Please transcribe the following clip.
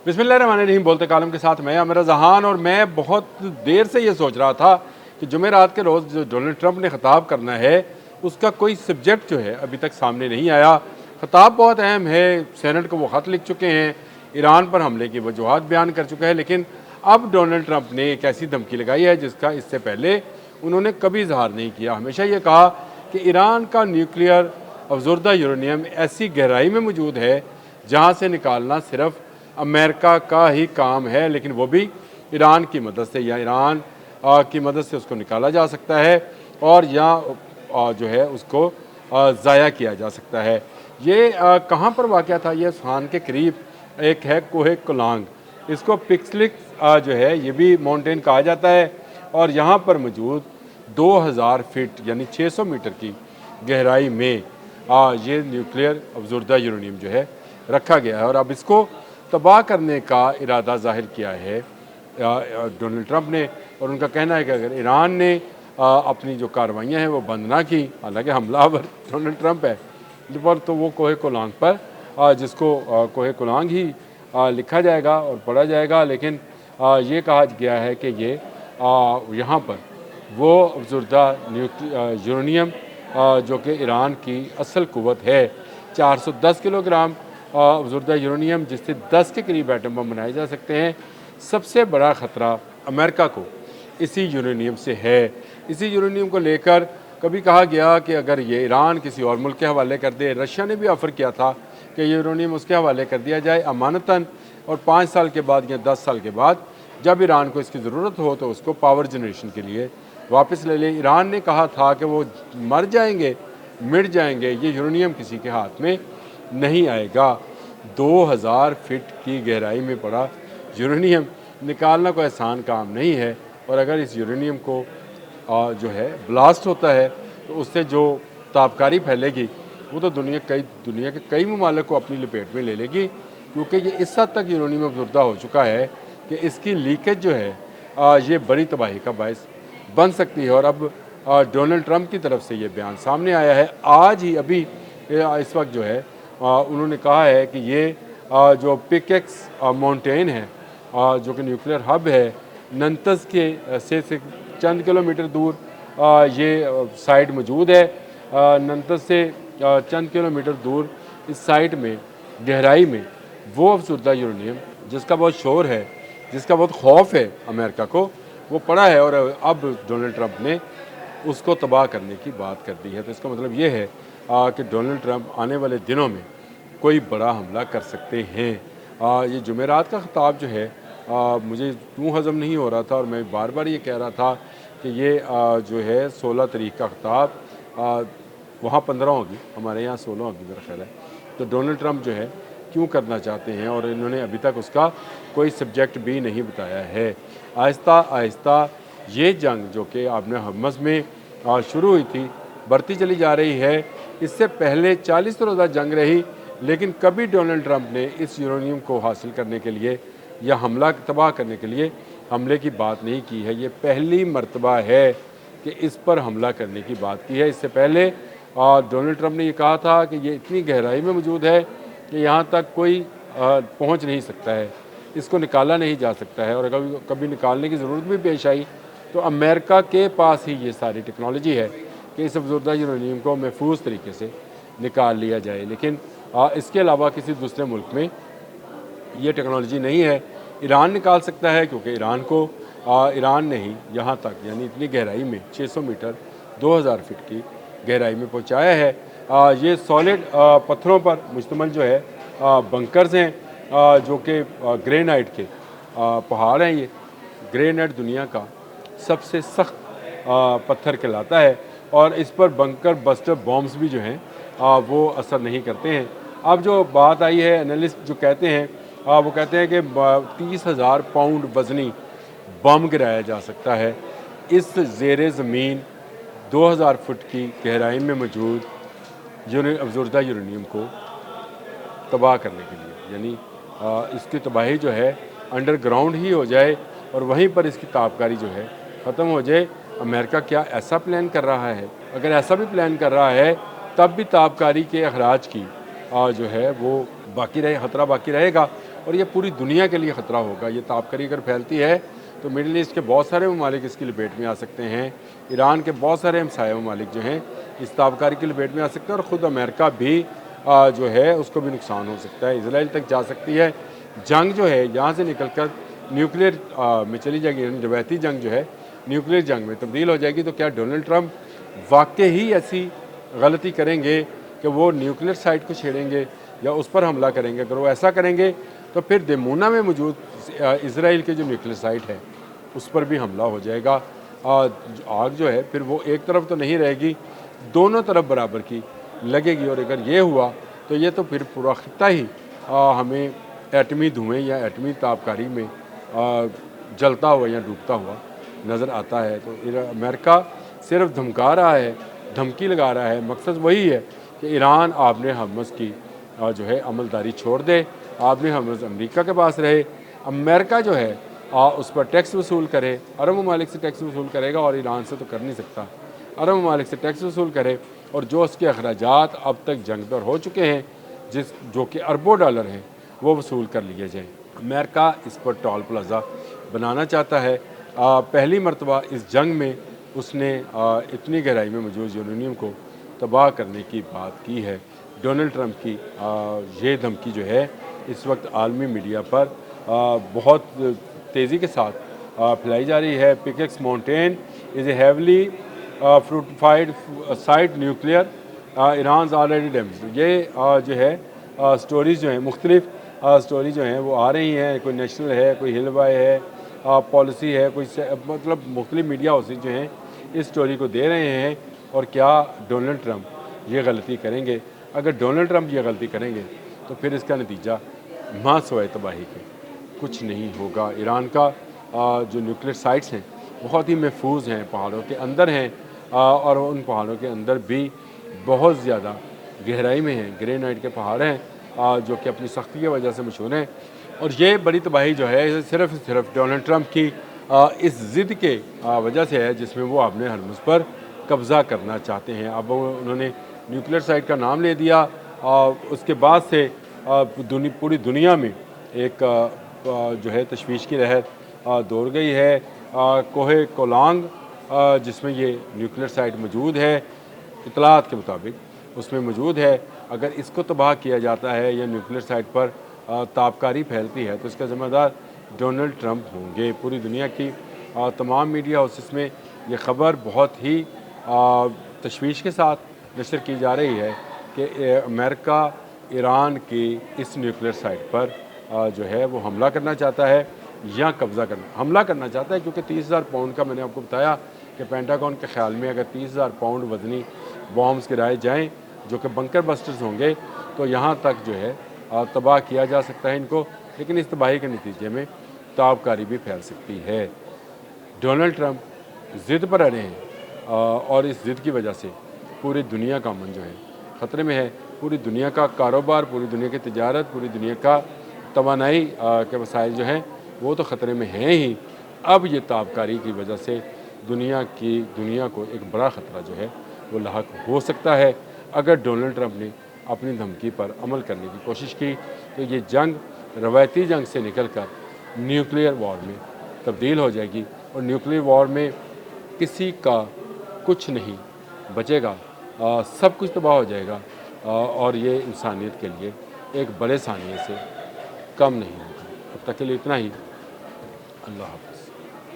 बिस्मिल्लाहिर्रहमानिर्रहीम। बोलते कालम के साथ मैं आमिर जहान। और मैं बहुत देर से ये सोच रहा था कि जुमेरात के रोज़ जो डोनाल्ड ट्रंप ने ख़िताब करना है उसका कोई सब्जेक्ट जो है अभी तक सामने नहीं आया। ख़िताब बहुत अहम है, सेनेट को वो ख़त लिख चुके हैं, ईरान पर हमले की वजूहात बयान कर चुका है, लेकिन अब डोनाल्ड ट्रंप ने एक ऐसी धमकी लगाई है जिसका इससे पहले उन्होंने कभी इजहार नहीं किया। हमेशा ये कहा कि ईरान का न्यूक्लियर अफजुर्दा यूरेनियम ऐसी गहराई में मौजूद है जहाँ से निकालना सिर्फ अमेरिका का ही काम है, लेकिन वो भी ईरान की मदद से या ईरान की मदद से उसको निकाला जा सकता है और या जो है उसको ज़ाया किया जा सकता है। ये कहाँ पर वाक़या था? ये असफहान के करीब एक है कोहे कोलांग, इसको पिक्सलिक जो है ये भी माउंटेन कहा जाता है, और यहाँ पर मौजूद 2000 फीट यानी 600 मीटर की गहराई में ये न्यूक्लियर अफजुर्दा यूरेनियम जो है रखा गया है। और अब इसको तबाह करने का इरादा ज़ाहिर किया है डोनाल्ड ट्रंप ने, और उनका कहना है कि अगर ईरान ने अपनी जो कार्रवाइयाँ हैं वो बंद ना की, हालांकि हमलावर डोनाल्ड ट्रंप है पर, तो वो कोहे कोलांग पर जिसको कोहे कोलांग ही लिखा जाएगा और पढ़ा जाएगा, लेकिन ये कहा गया है कि ये यहाँ पर वो अफजुर्दा यूरेनियम जो कि ईरान की असल कुव्वत है 410 किलोग्राम अफजुर्दा यूरेनियम, जिससे 10 के करीब एटम बम बनाए जा सकते हैं। सबसे बड़ा ख़तरा अमेरिका को इसी यूरेनियम से है। इसी यूरेनियम को लेकर कभी कहा गया कि अगर ये ईरान किसी और मुल्क के हवाले कर दे, रशिया ने भी ऑफ़र किया था कि यूरेनियम उसके हवाले कर दिया जाए अमानतन, और 5 साल के बाद या 10 साल के बाद जब ईरान को इसकी ज़रूरत हो तो उसको पावर जनरेशन के लिए वापस ले ले। ईरान ने कहा था कि वो मर जाएंगे, मिट जाएंगे, ये यूरेनियम किसी के हाथ में नहीं आएगा। 2000 फीट की गहराई में पड़ा यूरेनियम निकालना कोई आसान काम नहीं है, और अगर इस यूरेनियम को जो है ब्लास्ट होता है तो उससे जो ताबकारी फैलेगी वो तो दुनिया के कई ममालिक को अपनी लपेट में ले लेगी, क्योंकि ये इस हद तक यूरेनियम अफजुर्दा हो चुका है कि इसकी लीकेज जो है ये बड़ी तबाही का बायस बन सकती है। और अब डोनाल्ड ट्रंप की तरफ से ये बयान सामने आया है आज ही, अभी इस वक्त जो है उन्होंने कहा है कि ये जो पिकेक्स माउंटेन है जो कि न्यूक्लियर हब है, नंतस के से चंद किलोमीटर दूर ये साइट मौजूद है। नंतस से चंद किलोमीटर दूर इस साइट में गहराई में वो अफजुर्दा यूरेनियम जिसका बहुत शोर है, जिसका बहुत खौफ है अमेरिका को, वो पड़ा है, और अब डोनाल्ड ट्रंप ने उसको तबाह करने की बात कर दी है। तो इसका मतलब ये है कि डोनाल्ड ट्रंप आने वाले दिनों में कोई बड़ा हमला कर सकते हैं। ये जुमेरात का ख़िताब जो है मुझे यूँ हज़म नहीं हो रहा था, और मैं बार बार ये कह रहा था कि ये जो है 16 तारीख का ख़िताब वहाँ 15 होगी, हमारे यहाँ 16 होगी मेरा ख्याल है। तो डोनाल्ड ट्रंप जो है क्यों करना चाहते हैं, और इन्होंने अभी तक उसका कोई सब्जेक्ट भी नहीं बताया है। आहिस्ता आहिस्ता ये जंग जो कि आपने हमस में शुरू हुई थी बढ़ती चली जा रही है। इससे पहले 40 रोज़ा जंग रही, लेकिन कभी डोनाल्ड ट्रंप ने इस यूरेनियम को हासिल करने के लिए या हमला तबाह करने के लिए हमले की बात नहीं की है। ये पहली मर्तबा है कि इस पर हमला करने की बात की है। इससे पहले डोनाल्ड ट्रंप ने ये कहा था कि ये इतनी गहराई में मौजूद है कि यहाँ तक कोई पहुँच नहीं सकता है, इसको निकाला नहीं जा सकता है, और अगर कभी निकालने की ज़रूरत भी पेश आई तो अमेरिका के पास ही ये सारी टेक्नोलॉजी है कि इस अफजुर्दा यूरेनियम को महफूज तरीके से निकाल लिया जाए। लेकिन इसके अलावा किसी दूसरे मुल्क में ये टेक्नोलॉजी नहीं है। ईरान निकाल सकता है, क्योंकि ईरान को ईरान ने ही यहाँ तक यानी इतनी गहराई में 600 मीटर 2000 फीट की गहराई में पहुँचाया है। ये सॉलिड पत्थरों पर मुश्तमिल जो है बंकर्स हैं जो कि ग्रेनाइट के पहाड़ हैं। ये ग्रेनाइट दुनिया का सबसे सख्त पत्थर कहलाता है, और इस पर बंकर बस्टर बॉम्ब्स भी जो हैं वो असर नहीं करते हैं। अब जो बात आई है, एनालिस्ट जो कहते हैं वो कहते हैं कि 30,000 पाउंड वज़नी बम गिराया जा सकता है इस ज़ेरे ज़मीन 2000 फुट की गहराई में मौजूद अफजुर्दा यूरेनियम को तबाह करने के लिए। यानी इसकी तबाही जो है अंडरग्राउंड ही हो जाए और वहीं पर इसकी ताबकारी जो है ख़त्म हो जाए। अमेरिका क्या ऐसा प्लान कर रहा है? अगर ऐसा भी प्लान कर रहा है तब भी ताबकारी के अखराज की जो है वो बाकी रहे, ख़तरा बाकी रहेगा। اور یہ پوری دنیا کے لیے خطرہ ہوگا۔ یہ تابکاری اگر پھیلتی ہے تو مڈل ایسٹ کے بہت سارے ممالک اس کی لپیٹ میں آ سکتے ہیں، ایران کے بہت سارے ہمسایہ ممالک جو ہیں اس تابکاری کی لپیٹ میں آ سکتے ہیں، اور خود امریکہ بھی جو ہے اس کو بھی نقصان ہو سکتا ہے، اسرائیل تک جا سکتی ہے۔ جنگ جو ہے یہاں سے نکل کر نیوکلیئر میں چلی جائے گی، یعنی روایتی جنگ جو ہے نیوکلیئر جنگ میں تبدیل ہو جائے گی۔ تو کیا ڈونلڈ ٹرمپ واقعی ایسی غلطی کریں گے کہ وہ نیوکلیئر سائٹ کو چھیڑیں گے یا اس پر حملہ کریں گے؟ اگر وہ ایسا کریں گے تو پھر دیمونا میں موجود اسرائیل کے جو نیوکلیئر سائٹ ہے اس پر بھی حملہ ہو جائے گا۔ آگ جو ہے پھر وہ ایک طرف تو نہیں رہے گی، دونوں طرف برابر کی لگے گی، اور اگر یہ ہوا تو یہ تو پھر پورا خطہ ہی ہمیں ایٹمی دھوئیں یا ایٹمی تابکاری میں جلتا ہوا یا ڈوبتا ہوا نظر آتا ہے۔ تو امریکہ صرف دھمکا رہا ہے، دھمکی لگا رہا ہے، مقصد وہی ہے کہ ایران آبِ ہرمز کی جو ہے عملداری چھوڑ دے، آبِ ہرمز امریکہ کے پاس رہے، امریکہ جو ہے اس پر ٹیکس وصول کرے، عرب ممالک سے ٹیکس وصول کرے گا، اور ایران سے تو کر نہیں سکتا، عرب ممالک سے ٹیکس وصول کرے، اور جو اس کے اخراجات اب تک جنگ پر ہو چکے ہیں جو کہ اربوں ڈالر ہیں وہ وصول کر لیے جائیں۔ امریکہ اس پر ٹول پلازا بنانا چاہتا ہے۔ پہلی مرتبہ اس جنگ میں اس نے اتنی گہرائی میں موجود یورینیم کو تباہ کرنے کی بات کی ہے۔ ڈونلڈ ٹرمپ کی یہ دھمکی جو ہے اس وقت عالمی میڈیا پر بہت تیزی کے ساتھ پھیلائی جا رہی ہے۔ Pickaxe Mountain is a heavily fortified site nuclear Iran's already damaged. یہ جو ہے سٹوریز جو ہیں مختلف سٹوری جو ہیں وہ آ رہی ہیں، کوئی نیشنل ہے، کوئی ہل وائے ہے، پالیسی ہے، کوئی مطلب مختلف میڈیا ہاؤسز جو ہیں اس سٹوری کو دے رہے ہیں۔ اور کیا ڈونلڈ ٹرمپ یہ غلطی کریں گے؟ اگر ڈونلڈ ٹرمپ یہ غلطی کریں گے تو پھر اس کا نتیجہ ماں سوائے تباہی کے کچھ نہیں ہوگا۔ ایران کا جو نیوکلیئر سائٹس ہیں بہت ہی محفوظ ہیں، پہاڑوں کے اندر ہیں، اور ان پہاڑوں کے اندر بھی بہت زیادہ گہرائی میں ہیں، گرینائٹ کے پہاڑ ہیں جو کہ اپنی سختی کی وجہ سے مشہور ہیں۔ اور یہ بڑی تباہی جو ہے صرف ڈونلڈ ٹرمپ کی اس ضد کے وجہ سے ہے جس میں وہ آبِ ہرمز پر قبضہ کرنا چاہتے ہیں۔ اب انہوں نے نیوکلیئر سائٹ کا نام لے دیا، اس کے بعد سے پوری دنیا میں ایک جو ہے تشویش کی لہر دوڑ گئی ہے۔ کوہ کولانگ جس میں یہ نیوکلیئر سائٹ موجود ہے، اطلاعات کے مطابق اس میں موجود ہے، اگر اس کو تباہ کیا جاتا ہے یا نیوکلیئر سائٹ پر تابکاری پھیلتی ہے تو اس کا ذمہ دار ڈونلڈ ٹرمپ ہوں گے۔ پوری دنیا کی تمام میڈیا ہاؤسز میں یہ خبر بہت ہی تشویش کے ساتھ نشر کی جا رہی ہے کہ امریکہ ایران کی اس نیوکلیئر سائٹ پر جو ہے وہ حملہ کرنا چاہتا ہے یا حملہ کرنا چاہتا ہے، کیونکہ 30,000 پاؤنڈ کا میں نے آپ کو بتایا کہ پینٹاگون کے خیال میں اگر 30,000 پاؤنڈ وزنی بامز گرائے جائیں جو کہ بنکر بسٹرز ہوں گے تو یہاں تک جو ہے تباہ کیا جا سکتا ہے ان کو، لیکن اس تباہی کے نتیجے میں تابکاری بھی پھیل سکتی ہے۔ ڈونلڈ ٹرمپ ضد پر اڑے ہیں، اور اس ضد کی وجہ سے پوری دنیا کا امن جو ہے خطرے میں ہے، پوری دنیا کا کاروبار، پوری دنیا کی تجارت، پوری دنیا کا توانائی کے وسائل جو ہیں وہ تو خطرے میں ہیں ہی۔ اب یہ تابکاری کی وجہ سے دنیا کو ایک بڑا خطرہ جو ہے وہ لاحق ہو سکتا ہے۔ اگر ڈونلڈ ٹرمپ نے اپنی دھمکی پر عمل کرنے کی کوشش کی تو یہ جنگ روایتی جنگ سے نکل کر نیوکلیئر وار میں تبدیل ہو جائے گی، اور نیوکلیئر وار میں کسی کا کچھ نہیں بچے گا، سب کچھ تباہ ہو جائے گا، اور یہ انسانیت کے لیے ایک بڑے سانیے سے کم نہیں ہوگا۔ اب تک کے لیے اتنا ہی۔ اللہ حافظ۔